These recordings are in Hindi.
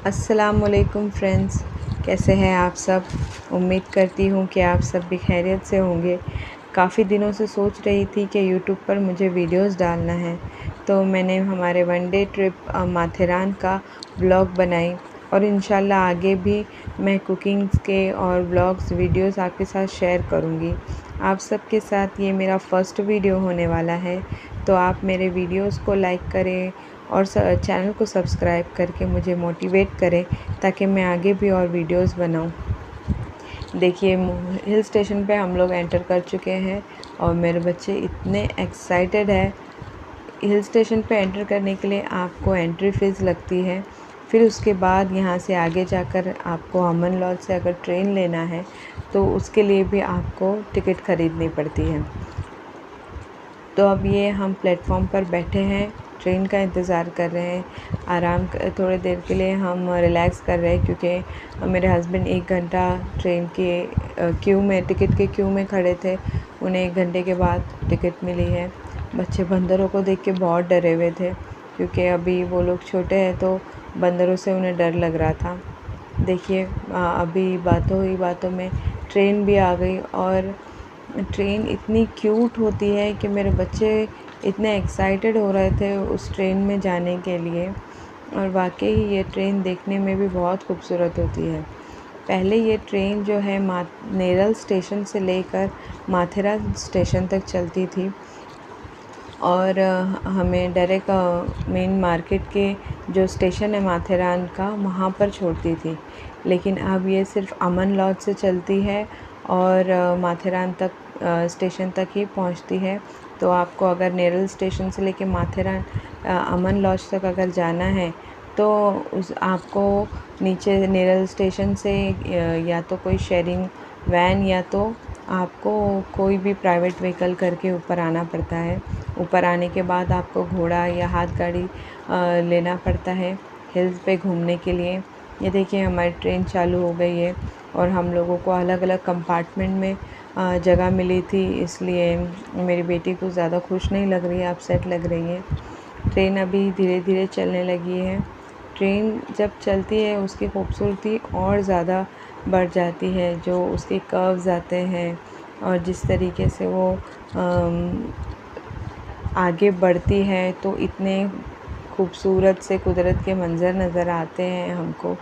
अस्सलामुअलैकुम फ्रेंड्स, कैसे हैं आप सब। उम्मीद करती हूँ कि आप सब भी खैरियत से होंगे। काफ़ी दिनों से सोच रही थी कि यूट्यूब पर मुझे वीडियोस डालना है, तो मैंने हमारे वन डे ट्रिप माथेरान का ब्लॉग बनाई और इंशाल्लाह आगे भी मैं कुकिंग के और ब्लॉग्स वीडियोस आपके साथ शेयर करूँगी। आप सबके साथ ये मेरा फ़र्स्ट वीडियो होने वाला है, तो आप मेरे वीडियोस को लाइक करें और चैनल को सब्सक्राइब करके मुझे मोटिवेट करें ताकि मैं आगे भी और वीडियोस बनाऊं। देखिए, हिल स्टेशन पे हम लोग एंटर कर चुके हैं और मेरे बच्चे इतने एक्साइटेड है। हिल स्टेशन पे एंटर करने के लिए आपको एंट्री फ़ीस लगती है। फिर उसके बाद यहाँ से आगे जाकर आपको अमन लॉज से अगर ट्रेन लेना है तो उसके लिए भी आपको टिकट ख़रीदनी पड़ती है। तो अब ये हम प्लेटफॉर्म पर बैठे हैं, ट्रेन का इंतज़ार कर रहे हैं। थोड़ी देर के लिए हम रिलैक्स कर रहे हैं क्योंकि मेरे हस्बैंड 1 घंटा ट्रेन के टिकट के क्यू में खड़े थे। उन्हें 1 घंटे के बाद टिकट मिली है। बच्चे बंदरों को देख के बहुत डरे हुए थे क्योंकि अभी वो लोग छोटे हैं, तो बंदरों से उन्हें डर लग रहा था। देखिए, अभी बातों ही बातों में ट्रेन भी आ गई और ट्रेन इतनी क्यूट होती है कि मेरे बच्चे इतने एक्साइटेड हो रहे थे उस ट्रेन में जाने के लिए। और वाकई ये ट्रेन देखने में भी बहुत खूबसूरत होती है। पहले ये ट्रेन जो है नेरल स्टेशन से लेकर माथेरान स्टेशन तक चलती थी और हमें डायरेक्ट मेन मार्केट के जो स्टेशन है माथेरान का, वहाँ पर छोड़ती थी। लेकिन अब ये सिर्फ अमन लॉज से चलती है और माथेरान तक स्टेशन तक ही पहुँचती है। तो आपको अगर नेरल स्टेशन से लेके माथेरान अमन लॉज तक अगर जाना है तो आपको नीचे नेरल स्टेशन से या तो कोई शेयरिंग वैन या तो आपको कोई भी प्राइवेट व्हीकल करके ऊपर आना पड़ता है। ऊपर आने के बाद आपको घोड़ा या हाथ गाड़ी लेना पड़ता है हिल्स पे घूमने के लिए। ये देखिए, हमारी ट्रेन चालू हो गई है और हम लोगों को अलग अलग कंपार्टमेंट में जगह मिली थी, इसलिए मेरी बेटी को ज़्यादा खुश नहीं लग रही है, अपसेट लग रही है। ट्रेन अभी धीरे धीरे चलने लगी है। ट्रेन जब चलती है उसकी खूबसूरती और ज़्यादा बढ़ जाती है, जो उसके कर्व्स आते हैं और जिस तरीके से वो आगे बढ़ती है तो इतने खूबसूरत से कुदरत के मंज़र नज़र आते हैं हमको।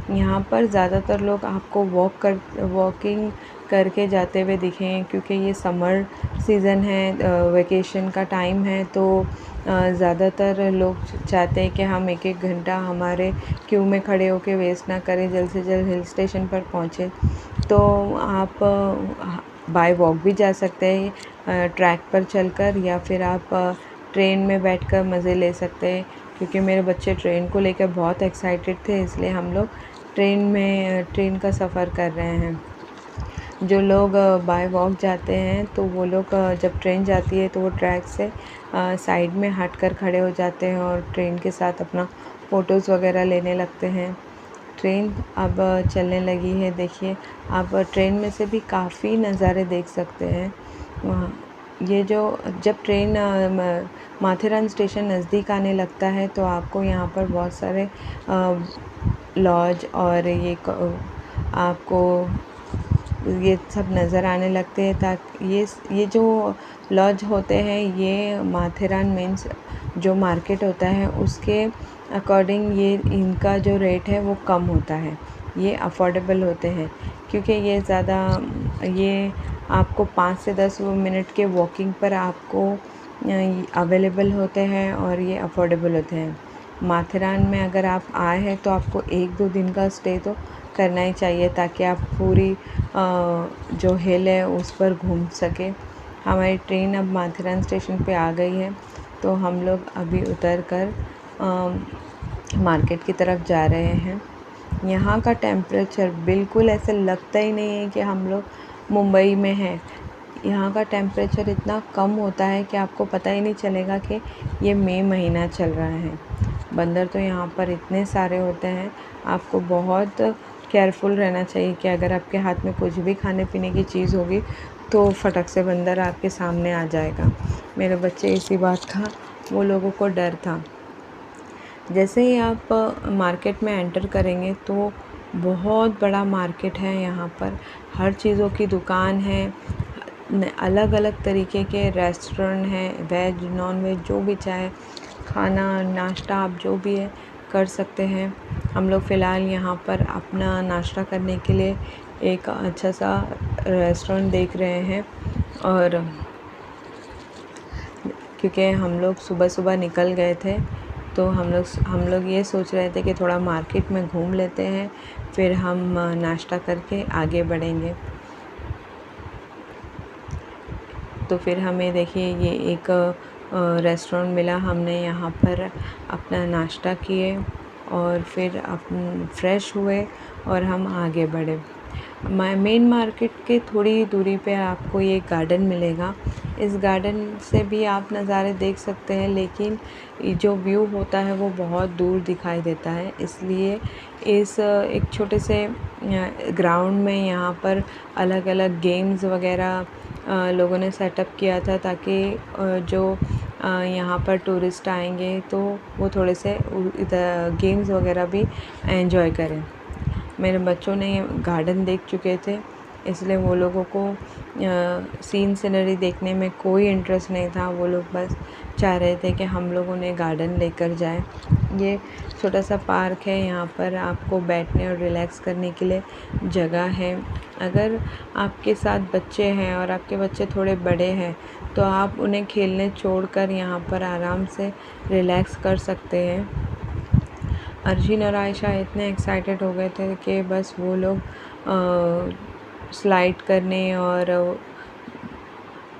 यहाँ पर ज़्यादातर लोग आपको वॉकिंग करके जाते हुए दिखेंगे क्योंकि ये समर सीज़न है, वेकेशन का टाइम है, तो ज़्यादातर लोग चाहते हैं कि हम 1-1 घंटा हमारे क्यू में खड़े होकर वेस्ट ना करें, जल्द से जल्द हिल स्टेशन पर पहुँचें। तो आप बाय वॉक भी जा सकते हैं ट्रैक पर चलकर, या फिर आप ट्रेन में बैठकर मज़े ले सकते हैं। क्योंकि मेरे बच्चे ट्रेन को लेकर बहुत एक्साइटेड थे, इसलिए हम लोग ट्रेन का सफ़र कर रहे हैं। जो लोग बाय वॉक जाते हैं तो वो लोग जब ट्रेन जाती है तो वो ट्रैक से साइड में हट कर खड़े हो जाते हैं और ट्रेन के साथ अपना फ़ोटोज़ वगैरह लेने लगते हैं। ट्रेन अब चलने लगी है। देखिए, आप ट्रेन में से भी काफ़ी नज़ारे देख सकते हैं वहाँ। ये जो जब ट्रेन माथेरान स्टेशन नज़दीक आने लगता है तो आपको यहाँ पर बहुत सारे लॉज और आपको ये सब नज़र आने लगते हैं। ताकि ये जो लॉज होते हैं ये माथेरान मीन्स जो मार्केट होता है उसके अकॉर्डिंग ये इनका जो रेट है वो कम होता है। ये अफोर्डेबल होते हैं क्योंकि ये आपको 5 से 10 मिनट के वॉकिंग पर आपको अवेलेबल होते हैं और ये अफोर्डेबल होते हैं। माथेरान में अगर आप आए हैं तो आपको 1-2 दिन का स्टे तो करना ही चाहिए ताकि आप पूरी जो हिल है उस पर घूम सके। हमारी ट्रेन अब माथेरान स्टेशन पे आ गई है, तो हम लोग अभी उतर कर मार्केट की तरफ जा रहे हैं। यहाँ का टेम्परेचर बिल्कुल ऐसे लगता ही नहीं है कि हम लोग मुंबई में हैं। यहाँ का टेम्परेचर इतना कम होता है कि आपको पता ही नहीं चलेगा कि ये मई महीना चल रहा है। बंदर तो यहाँ पर इतने सारे होते हैं, आपको बहुत केयरफुल रहना चाहिए कि अगर आपके हाथ में कुछ भी खाने पीने की चीज़ होगी तो फटक से बंदर आपके सामने आ जाएगा। मेरे बच्चे इसी बात का वो लोगों को डर था। जैसे ही आप मार्केट में एंटर करेंगे तो बहुत बड़ा मार्केट है। यहाँ पर हर चीज़ों की दुकान है, अलग अलग तरीके के रेस्टोरेंट हैं, वेज नॉन वेज जो भी चाहे खाना नाश्ता आप जो भी है कर सकते हैं। हम लोग फ़िलहाल यहाँ पर अपना नाश्ता करने के लिए एक अच्छा सा रेस्टोरेंट देख रहे हैं, और क्योंकि हम लोग सुबह सुबह निकल गए थे तो हम लोग ये सोच रहे थे कि थोड़ा मार्केट में घूम लेते हैं, फिर हम नाश्ता करके आगे बढ़ेंगे। तो फिर हमें देखिए ये एक रेस्टोरेंट मिला। हमने यहाँ पर अपना नाश्ता किए और फिर फ्रेश हुए और हम आगे बढ़े। मेन मार्केट के थोड़ी दूरी पे आपको ये गार्डन मिलेगा। इस गार्डन से भी आप नज़ारे देख सकते हैं, लेकिन जो व्यू होता है वो बहुत दूर दिखाई देता है। इसलिए इस एक छोटे से ग्राउंड में यहाँ पर अलग अलग गेम्स वगैरह लोगों ने सेटअप किया था, ताकि जो यहाँ पर टूरिस्ट आएंगे तो वो थोड़े से इधर गेम्स वगैरह भी एंजॉय करें। मेरे बच्चों ने गार्डन देख चुके थे, इसलिए वो लोगों को सीन सीनरी देखने में कोई इंटरेस्ट नहीं था। वो लोग बस चाह रहे थे कि हम लोग उन्हें गार्डन लेकर जाएं। ये छोटा सा पार्क है, यहाँ पर आपको बैठने और रिलैक्स करने के लिए जगह है। अगर आपके साथ बच्चे हैं और आपके बच्चे थोड़े बड़े हैं तो आप उन्हें खेलने छोड़कर यहाँ पर आराम से रिलैक्स कर सकते हैं। अर्जुन और आयशा इतने एक्साइटेड हो गए थे कि बस वो लोग स्लाइड करने और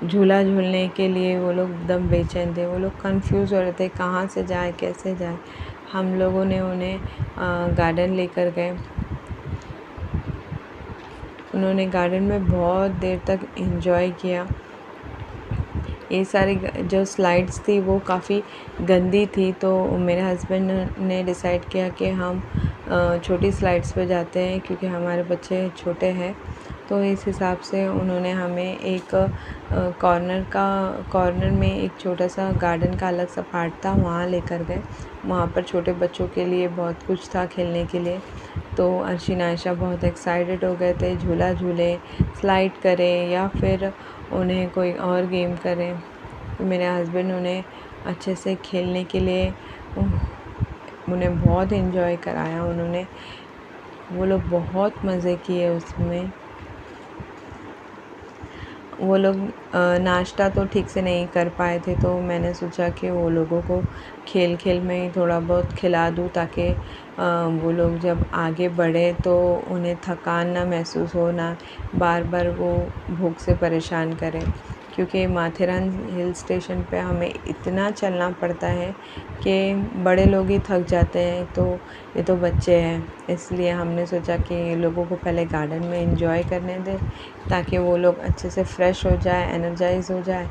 झूला झूलने के लिए वो लोग एकदम बेचैन थे। वो लोग कंफ्यूज हो रहे थे कहाँ से जाए कैसे जाए। हम लोगों ने उन्हें गार्डन लेकर गए। उन्होंने गार्डन में बहुत देर तक एंजॉय किया। ये सारी जो स्लाइड्स थी वो काफ़ी गंदी थी, तो मेरे हस्बैंड ने डिसाइड किया कि हम छोटी स्लाइड्स पे जाते हैं, क्योंकि हमारे बच्चे छोटे हैं। तो इस हिसाब से उन्होंने हमें एक कॉर्नर में एक छोटा सा गार्डन का अलग सा पार्ट था, वहाँ लेकर गए। वहाँ पर छोटे बच्चों के लिए बहुत कुछ था खेलने के लिए। तो अर्शिन आयशा बहुत एक्साइटेड हो गए थे, झूला झूले, स्लाइड करें या फिर उन्हें कोई और गेम करें। तो मेरे हस्बैंड उन्हें अच्छे से खेलने के लिए उन्हें बहुत एंजॉय कराया। वो लोग बहुत मज़े किए उसमें। वो लोग नाश्ता तो ठीक से नहीं कर पाए थे, तो मैंने सोचा कि वो लोगों को खेल खेल में ही थोड़ा बहुत खिला दूँ, ताकि वो लोग जब आगे बढ़े तो उन्हें थकान ना महसूस हो, ना बार बार वो भूख से परेशान करें। क्योंकि माथेरान हिल स्टेशन पे हमें इतना चलना पड़ता है कि बड़े लोग ही थक जाते हैं, तो ये तो बच्चे हैं। इसलिए हमने सोचा कि लोगों को पहले गार्डन में एंजॉय करने दें, ताकि वो लोग अच्छे से फ्रेश हो जाए, एनर्जाइज हो जाए,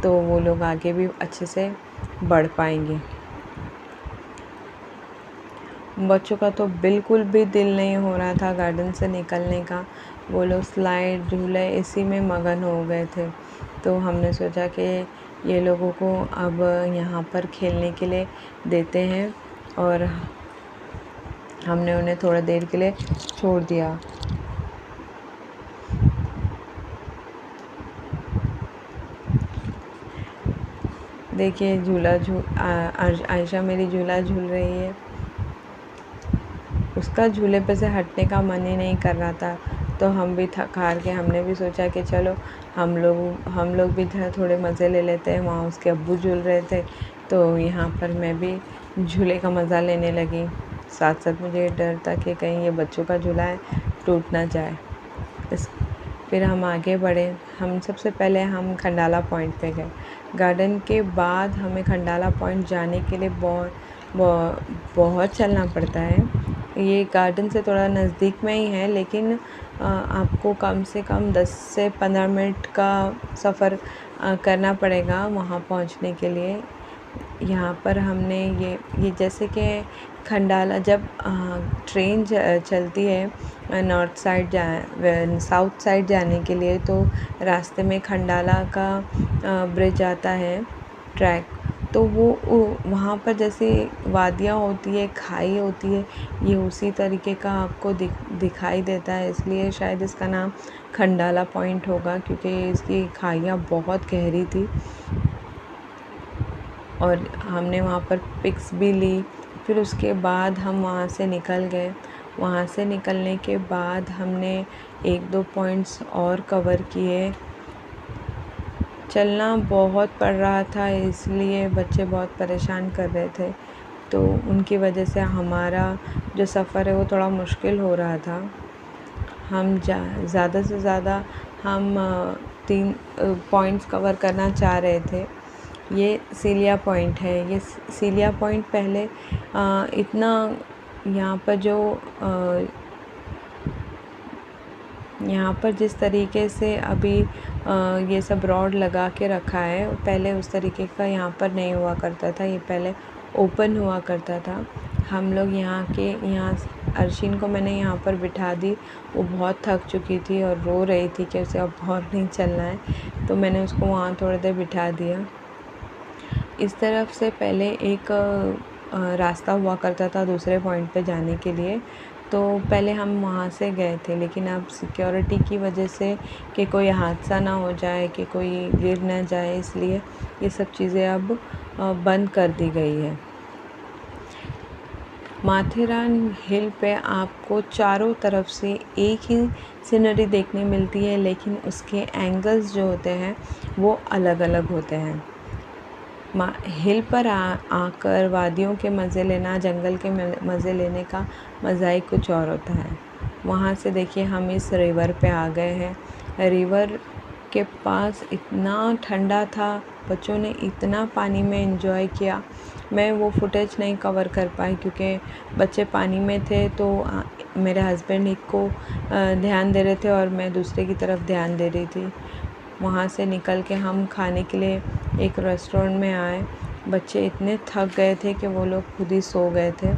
तो वो लोग आगे भी अच्छे से बढ़ पाएंगे। बच्चों का तो बिल्कुल भी दिल नहीं हो रहा था गार्डन से निकलने का। वो लोग स्लाइड झूले इसी में मगन हो गए थे। तो हमने सोचा कि ये लोगों को अब यहाँ पर खेलने के लिए देते हैं, और हमने उन्हें थोड़ा देर के लिए छोड़ दिया। देखिए आयशा मेरी झूला झूल रही है। उसका झूले पे से हटने का मन ही नहीं कर रहा था। तो हम भी थक हार के हमने भी सोचा कि चलो हम लोग भी थोड़े मज़े ले लेते हैं। वहाँ उसके अब्बू झूल रहे थे, तो यहाँ पर मैं भी झूले का मज़ा लेने लगी। साथ साथ मुझे डर था कि कहीं ये बच्चों का झूला है टूट ना जाए। फिर हम आगे बढ़े। सबसे पहले हम खंडाला पॉइंट पे गए। गार्डन के बाद हमें खंडाला पॉइंट जाने के लिए बहुत चलना पड़ता है। ये गार्डन से थोड़ा नज़दीक में ही है, लेकिन आपको कम से कम 10 से 15 मिनट का सफ़र करना पड़ेगा वहाँ पहुँचने के लिए। यहाँ पर हमने ये जैसे कि खंडाला जब ट्रेन चलती है साउथ साइड जाने के लिए, तो रास्ते में खंडाला का ब्रिज आता है, ट्रैक। तो वो वहाँ पर जैसे वादियाँ होती है, खाई होती है, ये उसी तरीके का आपको दिखाई देता है, इसलिए शायद इसका नाम खंडाला पॉइंट होगा, क्योंकि इसकी खाइयाँ बहुत गहरी थी। और हमने वहाँ पर पिक्स भी ली। फिर उसके बाद हम वहाँ से निकल गए। वहाँ से निकलने के बाद हमने 1-2 पॉइंट्स और कवर किए। चलना बहुत पड़ रहा था, इसलिए बच्चे बहुत परेशान कर रहे थे, तो उनकी वजह से हमारा जो सफ़र है वो थोड़ा मुश्किल हो रहा था। हम ज़्यादा से ज़्यादा हम 3 पॉइंट्स कवर करना चाह रहे थे। ये सीलिया पॉइंट है। ये सीलिया पॉइंट पहले इतना यहाँ पर जो यहाँ पर जिस तरीके से अभी ये सब रॉड लगा के रखा है, पहले उस तरीके का यहाँ पर नहीं हुआ करता था। ये पहले ओपन हुआ करता था। हम लोग यहाँ अर्शिन को मैंने यहाँ पर बिठा दी। वो बहुत थक चुकी थी और रो रही थी कि उसे अब और नहीं चलना है, तो मैंने उसको वहाँ थोड़ी देर बिठा दिया। इस तरफ से पहले एक रास्ता हुआ करता था दूसरे पॉइंट पे जाने के लिए, तो पहले हम वहाँ से गए थे, लेकिन अब सिक्योरिटी की वजह से कि कोई हादसा ना हो जाए, कि कोई गिर ना जाए, इसलिए ये सब चीज़ें अब बंद कर दी गई है। माथेरान हिल पे आपको चारों तरफ से एक ही सीनरी देखने मिलती है, लेकिन उसके एंगल्स जो होते हैं वो अलग अलग होते हैं। हिल पर आकर वादियों के मज़े लेना, जंगल के मज़े लेने का मज़ा ही कुछ और होता है। वहाँ से देखिए हम इस रिवर पे आ गए हैं। रिवर के पास इतना ठंडा था, बच्चों ने इतना पानी में एंजॉय किया। मैं वो फुटेज नहीं कवर कर पाई क्योंकि बच्चे पानी में थे, तो मेरे हस्बैंड एक को ध्यान दे रहे थे और मैं दूसरे की तरफ ध्यान दे रही थी। वहाँ से निकल के हम खाने के लिए एक रेस्टोरेंट में आए। बच्चे इतने थक गए थे कि वो लोग खुद ही सो गए थे,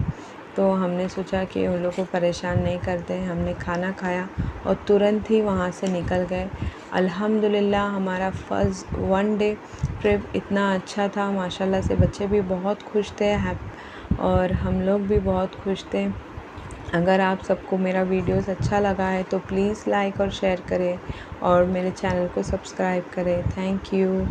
तो हमने सोचा कि उन लोगों को परेशान नहीं करते हैं। हमने खाना खाया और तुरंत ही वहाँ से निकल गए। अल्हम्दुलिल्लाह हमारा फर्स्ट 1 डे ट्रिप इतना अच्छा था, माशाल्लाह से बच्चे भी बहुत खुश थे और हम लोग भी बहुत खुश थे। अगर आप सबको मेरा वीडियोस अच्छा लगा है तो प्लीज़ लाइक और शेयर करें और मेरे चैनल को सब्सक्राइब करें। Thank you.